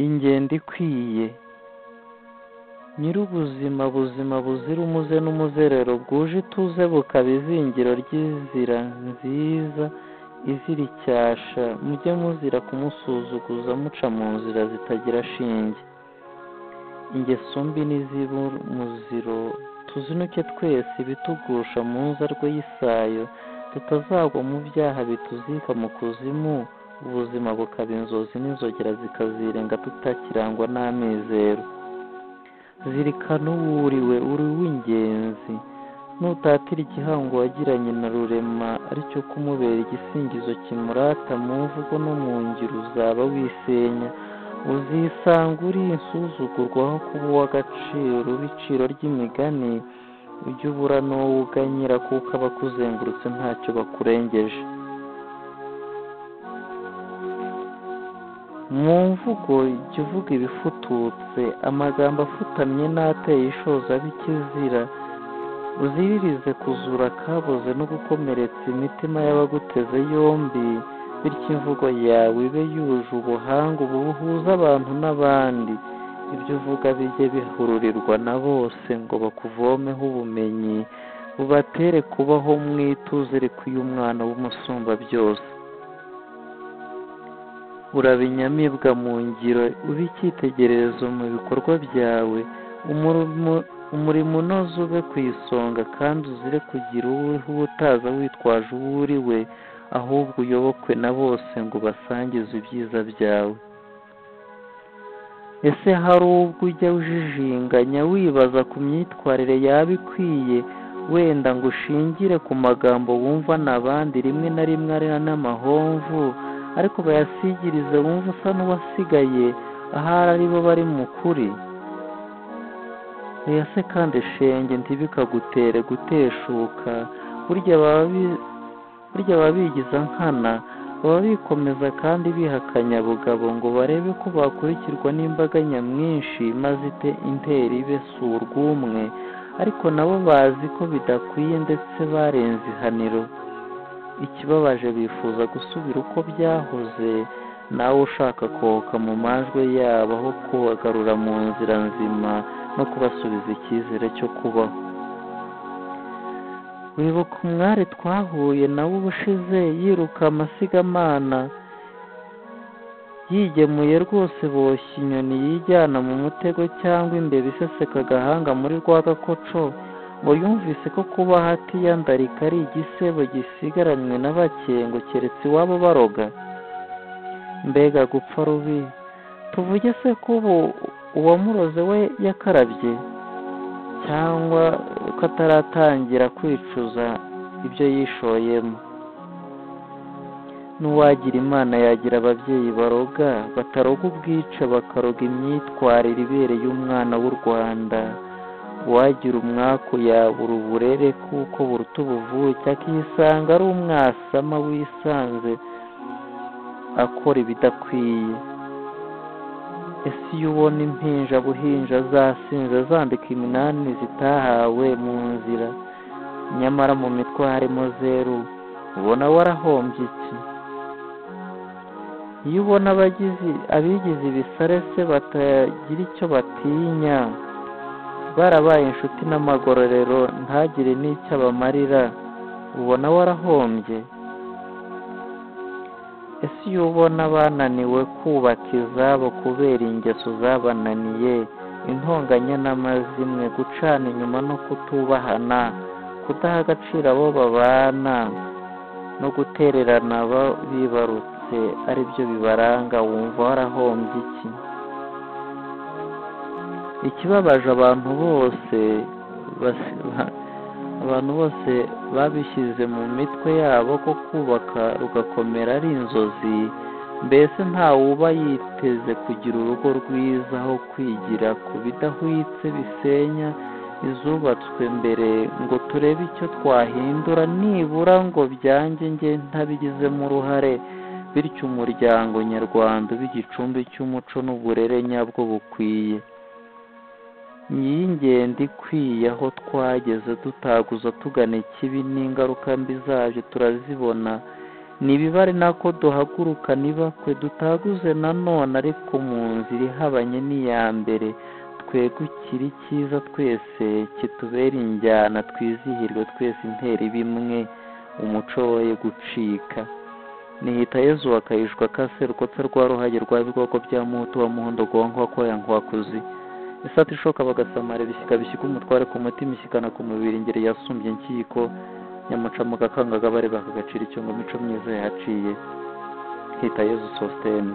ingendo ikwiye. Nyir'ubuzima buzima buzira umuze n'umuzerero, bwuje ituze bukaba izingiro ry'inzira nziza izira icyasha. Mujye muzira kumusuzuguza muca mu nzira zitagira shinge. Ingeso mbi n'iziba umuziro, tuzinuke twese ibitugusha mu nzarwe y'isayo, tutazagwa mu byaha bituzika mu kuzimu, ubuzima bukaba inzozi n'inzogera zikazirenga tutakirangwa n'amizero. Zirikana uwo uriwe, uri uw'ingenzi. Nutatira igihango wagiranye na Rurema, aricyo kumubera igisingizo kimurata mu mvugo no mu ngiro, uzaba wisenya. Uzisanga uri insuzugurwa aho kuba uw'agaciro. Ibiciro ry'imigani ujye ubura n'uwo uganyira, kuko abakuzengurutse ntacyo bakurengeje. Mu mvugo jya uvuga ibifututse, amagambo afutamye n'ateye ishoza b'ikizira. Uziririze kuzura akaboze no gukomeretsa imitima y'abaguteze yombi, bityo imvugo yawe ibe yuje ubuhanga, ubu buhuza abantu n'abandi. Ibyo uvuga bijye bihururirwa na bose, ngo bakuvomeho ubumenyi, bubatere kubaho mu ituze rikwiye umwana w'umusumba byose. Uraba inyamibwa mu ngiro, ube icyitegererezo mu bikorwa byawe. Umurimo unoze ube ku isonga, kandi uzire kugira uwo utaza witwaje uwo uri we, ahubwo uyobokwe na bose ngo basangize ibyiza byawe. Ese hari ubwo ujya ujijinganya wibaza ku myitwarire yaba ikwiye, wenda ngo ushingire ku magambo wumva n'abandi rimwe na rimwe ari n'amahomvu, ariko bayasigirize wumva usa n'uwasigaye, ahari ari bo bari mu kuri? Oya se kandi shenge, ntibikagutere guteshuka. Burya baba bigiza nkana, baba bikomeza kandi bihakanya bugabo, ngo barebe ko bakurikirwa n'imbaga nyamwinshi, maze intera ibe si urw'umwe. Ariko nabo bazi ko bidakwiye, ndetse barenze ihaniro. Ikibabaje bifuza gusubira uko byahoze, nawe ushaka kohoka mu majwi yabo, aho kubagarura mu nzira nzima no kubasubiza icyizere cyo kubaho. Wibuka umwari twahuye nawe ubushize, yiruka amasigamana, yigemuye rwose, boshye inyoni yijyana mu mutego, cyangwa imbeba iseseka agahanga muri Rwagakoco, ngo yumvise ko kuba hatiyandarika ari igisebo gisigaranywe na bake, ngo keretse iwabo baroga. Mbega gupfa rubi! Tuvuge se ko ubu uwamuroze we yakarabye, cyangwa ko ataratangira kwicuza ibyo yishoyemo? N'uwagira Imana yagira ababyeyi baroga, bataroga ubwica, bakaroga imyitwarire ibereye umwana w'u Rwanda. Uwagira umwaku yabura uburere, kuko buruta ubuvuke, akisanga ari umwasama wisanze akora ibidakwiye. Ese iyo ubona impinja buhinja zasinze zandika iminani zitahawe mu nzira, nyamara mu mitwe harimo zeru, ubona warahombye iki? Iyo ubona abigize ibisarese batagira icyo batinya, barabaye inshuti n'amagororero, ntagire n'icyo abamarira, ubona warahombye. Ese iyo ubona bananiwe kubaka izabo kubera ingeso zabananiye, intonganya n'amazimwe, gucana inyuma no kutubahana, kudaha agaciro abo babana, no gutererana bibarutse ari byo bibaranga, wumva warahombye iki? Ikibabaje abantu bose babishyize mu mitwe yabo ko kubaka rugakomera ari inzozi. Mbese ntawuba yiteze kugira urugo rwiza, aho kwigira ku bidahwitse bisenya izubatswe mbere, ngo turebe icyo twahindura, nibura ngo byanjye njye ntabigizemo uruhare, bityo umuryango nyarwanda uba igicumbi cy'umuco n'uburere nyabwo bukwiye. Iyi ngendo ikwiye aho twageze, tutaguza tugana ikibi, n'ingaruka mbi zabyo turazibona. nibibare nako duhaguruka nibakwe dutaguze nanone ariko mu nzira ihabanye n'iya mbere twegukire icyiza twese kitubera injyana twizihirwe twese intera bimwe umuco woye gucika nihita Yezu wakayishwa kaserukotse rwa ruhage rwa bigoko bya muhutu wa muhondo gwanko wakoya nkwakuzi isati ishoka bagasamara bishyika bishyika umutware ku mutima ishyikana ku mubiri ingeri yasumbye nkiko nyamucamo gakangaga bare bakagacira icyongo mico myiza yaciye hita Yezu Sostene